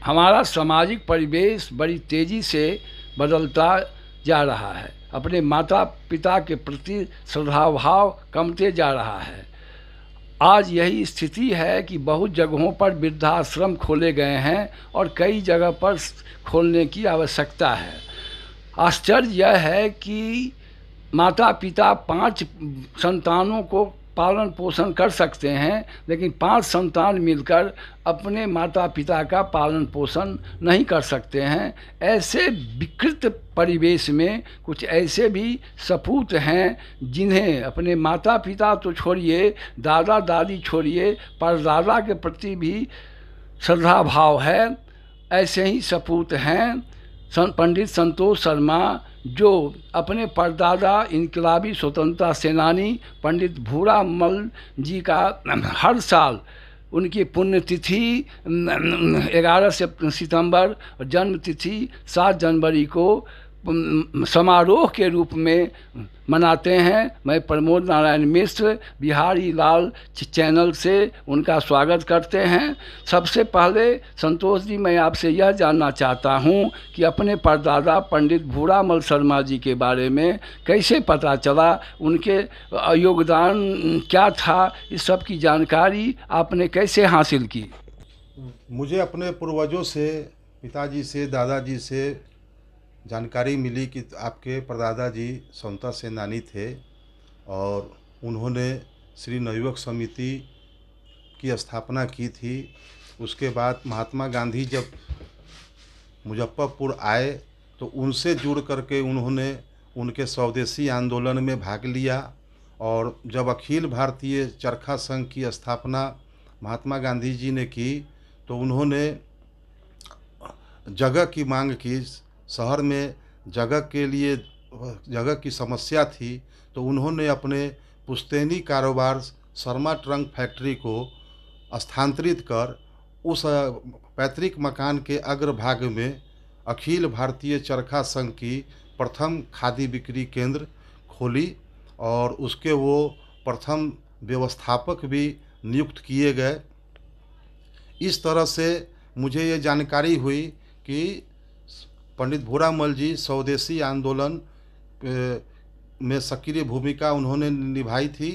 हमारा सामाजिक परिवेश बड़ी तेज़ी से बदलता जा रहा है। अपने माता पिता के प्रति श्रद्धाभाव कमते जा रहा है। आज यही स्थिति है कि बहुत जगहों पर वृद्धाश्रम खोले गए हैं और कई जगह पर खोलने की आवश्यकता है। आश्चर्य यह है कि माता पिता 5 संतानों को पालन पोषण कर सकते हैं, लेकिन 5 संतान मिलकर अपने माता पिता का पालन पोषण नहीं कर सकते हैं। ऐसे विकृत परिवेश में कुछ ऐसे भी सपूत हैं जिन्हें अपने माता पिता तो छोड़िए, दादा दादी छोड़िए, परदादा के प्रति भी श्रद्धा भाव है। ऐसे ही सपूत हैं पंडित संतोष शर्मा, जो अपने परदादा इनकलाबी स्वतंत्रता सेनानी पंडित भूरामल जी का हर साल उनकी पुण्यतिथि 11 सितंबर और जन्म तिथि 7 जनवरी को समारोह के रूप में मनाते हैं। मैं प्रमोद नारायण मिश्र बिहारी लाल चैनल से उनका स्वागत करते हैं। सबसे पहले संतोष जी, मैं आपसे यह जानना चाहता हूं कि अपने परदादा पंडित भूरामल शर्मा जी के बारे में कैसे पता चला, उनके योगदान क्या था, इस सब की जानकारी आपने कैसे हासिल की? मुझे अपने पूर्वजों से, पिताजी से, दादाजी से जानकारी मिली कि आपके परदादा जी स्वतंत्रता सेनानी थे और उन्होंने श्री नवयुवक समिति की स्थापना की थी। उसके बाद महात्मा गांधी जब मुजफ्फरपुर आए तो उनसे जुड़ करके उन्होंने उनके स्वदेशी आंदोलन में भाग लिया और जब अखिल भारतीय चरखा संघ की स्थापना महात्मा गांधी जी ने की तो उन्होंने जगह की मांग की। शहर में जगह के लिए जगह की समस्या थी तो उन्होंने अपने पुश्तैनी कारोबार शर्मा ट्रंक फैक्ट्री को स्थानांतरित कर उस पैतृक मकान के अग्रभाग में अखिल भारतीय चरखा संघ की प्रथम खादी बिक्री केंद्र खोली और उसके वो प्रथम व्यवस्थापक भी नियुक्त किए गए। इस तरह से मुझे ये जानकारी हुई कि पंडित भूरामल जी स्वदेशी आंदोलन में सक्रिय भूमिका उन्होंने निभाई थी।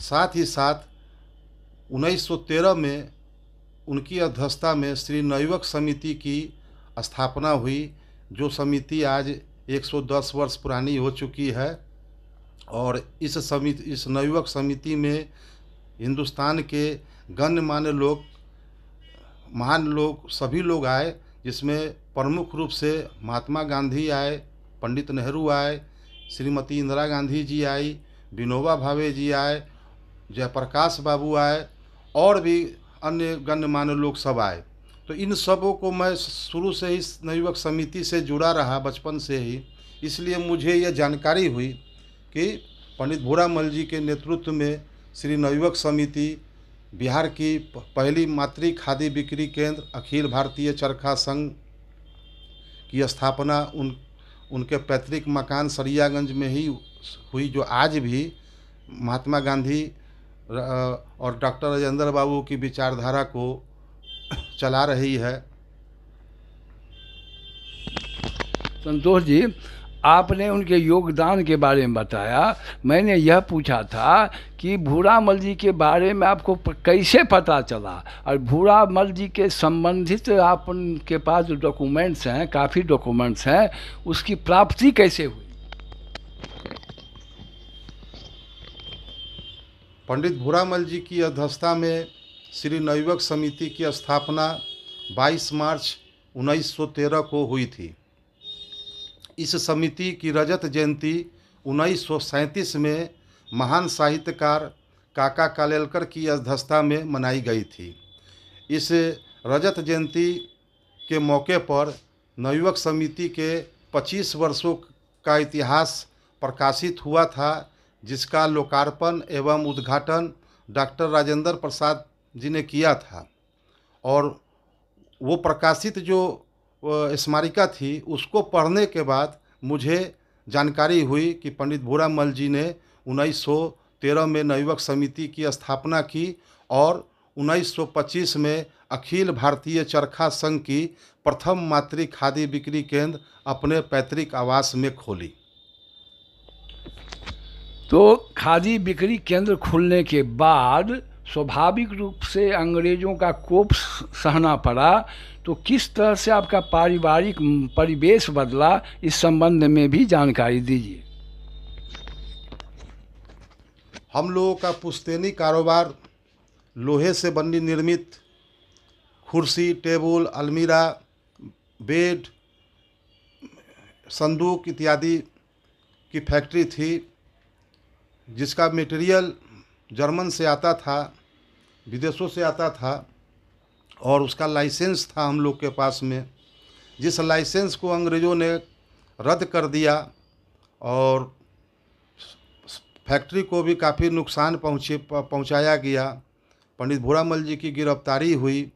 साथ ही साथ 1913 में उनकी अध्यक्षता में श्री नवयुवक समिति की स्थापना हुई, जो समिति आज 110 वर्ष पुरानी हो चुकी है। और इस नवयुवक समिति में हिंदुस्तान के गण्यमान्य लोग, महान लोग, सभी लोग आए, जिसमें प्रमुख रूप से महात्मा गांधी आए, पंडित नेहरू आए, श्रीमती इंदिरा गांधी जी आई, विनोबा भावे जी आए, जयप्रकाश बाबू आए और भी अन्य गण्यमान्य लोग सब आए। तो इन सबों को मैं शुरू से इस नवयुवक समिति से जुड़ा रहा बचपन से ही, इसलिए मुझे यह जानकारी हुई कि पंडित भूरामल जी के नेतृत्व में श्री नवयुवक समिति बिहार की पहली मातृ खादी बिक्री केंद्र अखिल भारतीय चरखा संघ की स्थापना उनके पैतृक मकान सरियागंज में ही हुई, जो आज भी महात्मा गांधी और डॉक्टर राजेंद्र बाबू की विचारधारा को चला रही है। संतोष जी, आपने उनके योगदान के बारे में बताया। मैंने यह पूछा था कि भूरामल जी के बारे में आपको कैसे पता चला और भूरामल जी के संबंधित आपके पास जो डॉक्यूमेंट्स हैं, काफ़ी डॉक्यूमेंट्स हैं, उसकी प्राप्ति कैसे हुई? पंडित भूरामल जी की अध्यक्षता में श्री नवयुवक समिति की स्थापना 22 मार्च 1913 को हुई थी। इस समिति की रजत जयंती 1937 में महान साहित्यकार काका कालेलकर की अध्यक्षता में मनाई गई थी। इस रजत जयंती के मौके पर नवयुवक समिति के 25 वर्षों का इतिहास प्रकाशित हुआ था, जिसका लोकार्पण एवं उद्घाटन डॉक्टर राजेंद्र प्रसाद जी ने किया था। और वो प्रकाशित जो स्मारिका थी, उसको पढ़ने के बाद मुझे जानकारी हुई कि पंडित भूरामल जी ने 1913 में नवयुवक समिति की स्थापना की और 1925 में अखिल भारतीय चरखा संघ की प्रथम मातृ खादी बिक्री केंद्र अपने पैतृक आवास में खोली। तो खादी बिक्री केंद्र खुलने के बाद स्वाभाविक रूप से अंग्रेज़ों का कोप सहना पड़ा। तो किस तरह से आपका पारिवारिक परिवेश बदला, इस संबंध में भी जानकारी दीजिए। हम लोगों का पुश्तैनी कारोबार लोहे से बनी निर्मित कुर्सी, टेबल, अलमीरा, बेड, संदूक इत्यादि की फैक्ट्री थी, जिसका मटेरियल जर्मन से आता था, विदेशों से आता था, और उसका लाइसेंस था हम लोग के पास में, जिस लाइसेंस को अंग्रेज़ों ने रद्द कर दिया और फैक्ट्री को भी काफ़ी नुकसान पहुंचाया गया। पंडित भूरामल जी की गिरफ्तारी हुई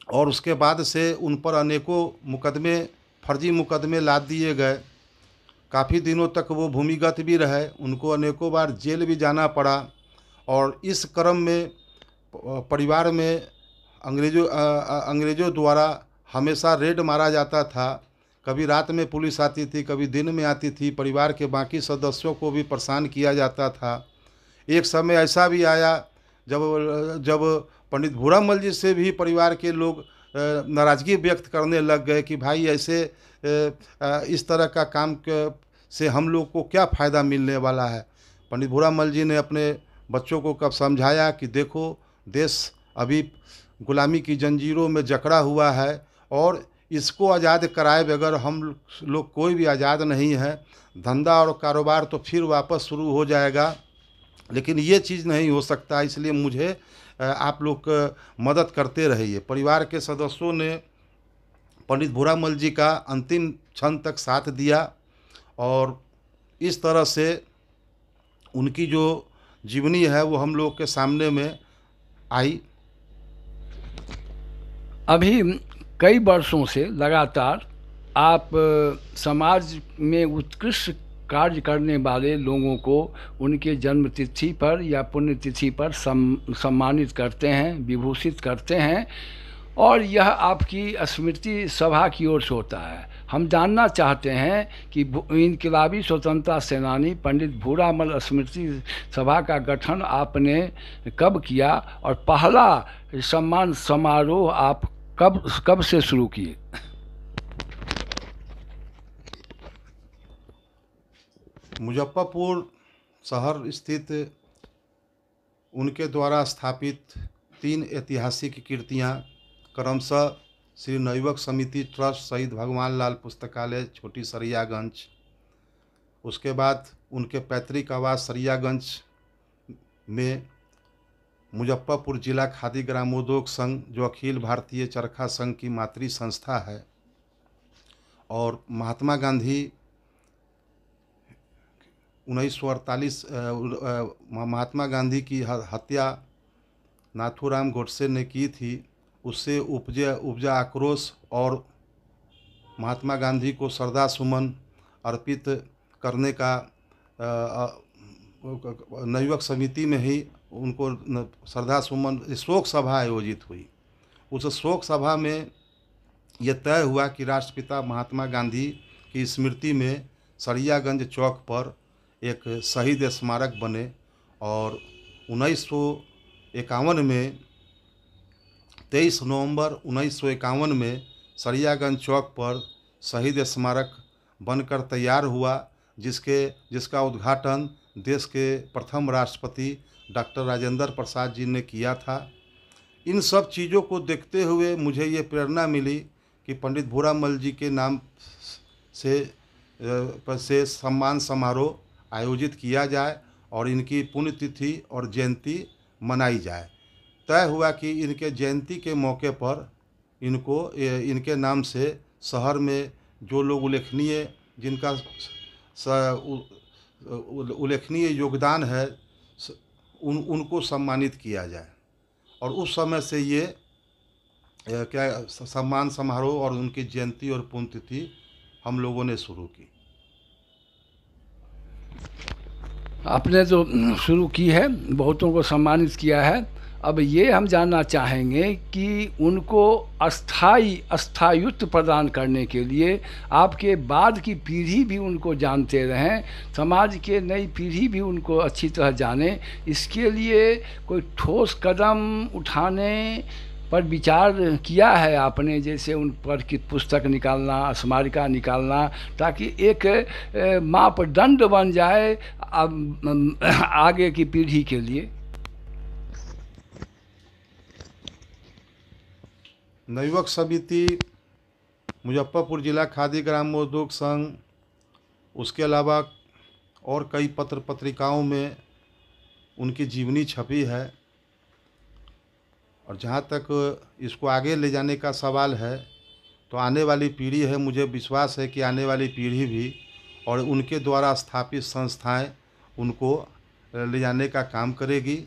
और उसके बाद से उन पर अनेकों मुकदमे, फर्जी मुकदमे लाद दिए गए। काफ़ी दिनों तक वो भूमिगत भी रहे, उनको अनेकों बार जेल भी जाना पड़ा। और इस क्रम में परिवार में अंग्रेज़ों द्वारा हमेशा रेड मारा जाता था। कभी रात में पुलिस आती थी, कभी दिन में आती थी। परिवार के बाकी सदस्यों को भी परेशान किया जाता था। एक समय ऐसा भी आया जब पंडित भूरामल जी से भी परिवार के लोग नाराज़गी व्यक्त करने लग गए कि भाई ऐसे इस तरह का काम से हम लोग को क्या फ़ायदा मिलने वाला है। पंडित भूरामल जी ने अपने बच्चों को कब समझाया कि देखो, देश अभी गुलामी की जंजीरों में जकड़ा हुआ है और इसको आज़ाद कराए बगैर हम लोग कोई भी आज़ाद नहीं है। धंधा और कारोबार तो फिर वापस शुरू हो जाएगा, लेकिन ये चीज़ नहीं हो सकता, इसलिए मुझे आप लोग मदद करते रहिए। परिवार के सदस्यों ने पंडित भूरामल जी का अंतिम क्षण तक साथ दिया और इस तरह से उनकी जो जीवनी है वो हम लोग के सामने में आई। अभी कई वर्षों से लगातार आप समाज में उत्कृष्ट कार्य करने वाले लोगों को उनके जन्म तिथि पर या पुण्यतिथि पर सम्मानित करते हैं, विभूषित करते हैं, और यह आपकी स्मृति सभा की ओर से होता है। हम जानना चाहते हैं कि इनकलाबी स्वतंत्रता सेनानी पंडित भूरामल स्मृति सभा का गठन आपने कब किया और पहला सम्मान समारोह आप कब से शुरू किए? मुजफ्फरपुर शहर स्थित उनके द्वारा स्थापित 3 ऐतिहासिक कृतियाँ क्रमशः श्री नवयुवक समिति ट्रस्ट शहीद भगवान लाल पुस्तकालय छोटी सरियागंज, उसके बाद उनके पैतृक आवास सरियागंज में मुजफ्फरपुर जिला खादी ग्रामोद्योग संघ, जो अखिल भारतीय चरखा संघ की मातृ संस्था है, और महात्मा गांधी 1948 महात्मा गांधी की हत्या नाथूराम गोडसे ने की थी, उससे उपजा आक्रोश और महात्मा गांधी को श्रद्धासुमन अर्पित करने का नवयुवक समिति में ही उनको श्रद्धासुमन शोक सभा आयोजित हुई। उस शोक सभा में यह तय हुआ कि राष्ट्रपिता महात्मा गांधी की स्मृति में सरियागंज चौक पर एक शहीद स्मारक बने, और 1951 में 23 नवंबर 1951 में सरियागंज चौक पर शहीद स्मारक बनकर तैयार हुआ, जिसका उद्घाटन देश के प्रथम राष्ट्रपति डॉक्टर राजेंद्र प्रसाद जी ने किया था। इन सब चीज़ों को देखते हुए मुझे ये प्रेरणा मिली कि पंडित भूरामल जी के नाम से सम्मान समारोह आयोजित किया जाए और इनकी पुण्यतिथि और जयंती मनाई जाए। तय हुआ कि इनके जयंती के मौके पर इनके नाम से शहर में जो लोग जिनका उल्लेखनीय योगदान है उनको सम्मानित किया जाए। और उस समय से ये सम्मान समारोह और उनकी जयंती और पुण्यतिथि हम लोगों ने शुरू की। आपने जो शुरू की है, बहुतों को सम्मानित किया है, अब ये हम जानना चाहेंगे कि उनको स्थायित्व प्रदान करने के लिए आपके बाद की पीढ़ी भी उनको जानते रहें, समाज के नई पीढ़ी भी उनको अच्छी तरह जाने, इसके लिए कोई ठोस कदम उठाने पर विचार किया है आपने? जैसे उन पर की पुस्तक निकालना, स्मारिका निकालना, ताकि एक मापदंड बन जाए आगे की पीढ़ी के लिए। नवयुवक समिति, मुजफ्फरपुर जिला खादी ग्रामोद्योग संघ, उसके अलावा और कई पत्र पत्रिकाओं में उनकी जीवनी छपी है। और जहाँ तक इसको आगे ले जाने का सवाल है, तो आने वाली पीढ़ी है, मुझे विश्वास है कि आने वाली पीढ़ी भी और उनके द्वारा स्थापित संस्थाएं उनको ले जाने का काम करेगी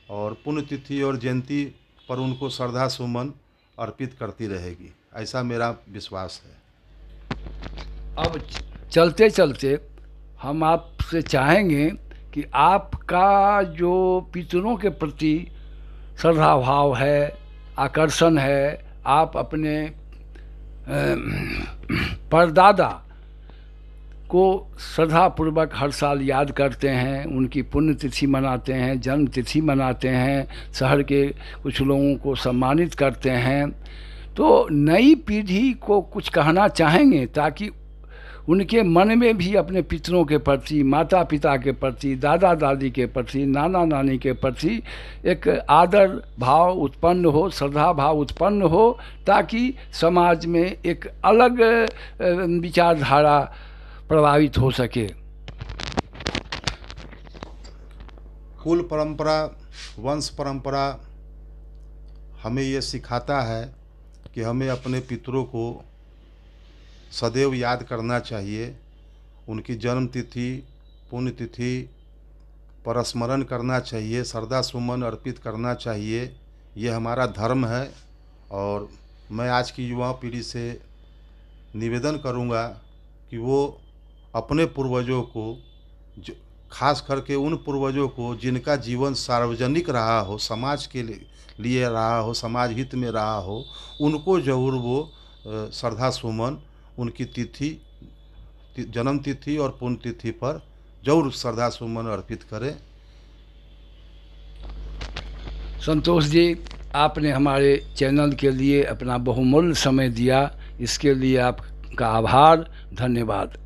और पुण्यतिथि और जयंती पर उनको श्रद्धा सुमन अर्पित करती रहेगी, ऐसा मेरा विश्वास है। अब चलते चलते हम आपसे चाहेंगे कि आपका जो पितरों के प्रति श्रद्धा भाव है, आकर्षण है, आप अपने परदादा को श्रद्धापूर्वक हर साल याद करते हैं, उनकी पुण्यतिथि मनाते हैं, जन्म तिथि मनाते हैं, शहर के कुछ लोगों को सम्मानित करते हैं, तो नई पीढ़ी को कुछ कहना चाहेंगे ताकि उनके मन में भी अपने पितरों के प्रति, माता पिता के प्रति, दादा दादी के प्रति, नाना नानी के प्रति एक आदर भाव उत्पन्न हो, श्रद्धा भाव उत्पन्न हो, ताकि समाज में एक अलग विचारधारा प्रभावित हो सके। कुल परंपरा, वंश परंपरा हमें ये सिखाता है कि हमें अपने पितरों को सदैव याद करना चाहिए, उनकी जन्म तिथि, पुण्यतिथि पर स्मरण करना चाहिए, श्रद्धा सुमन अर्पित करना चाहिए। ये हमारा धर्म है। और मैं आज की युवा पीढ़ी से निवेदन करूँगा कि वो अपने पूर्वजों को, खास करके उन पूर्वजों को जिनका जीवन सार्वजनिक रहा हो, समाज के लिए रहा हो, समाज हित में रहा हो, उनको जरूर वो श्रद्धा सुमन, उनकी तिथि, जन्म तिथि और पुण्यतिथि पर जरूर श्रद्धा सुमन अर्पित करें। संतोष जी, आपने हमारे चैनल के लिए अपना बहुमूल्य समय दिया, इसके लिए आपका आभार, धन्यवाद।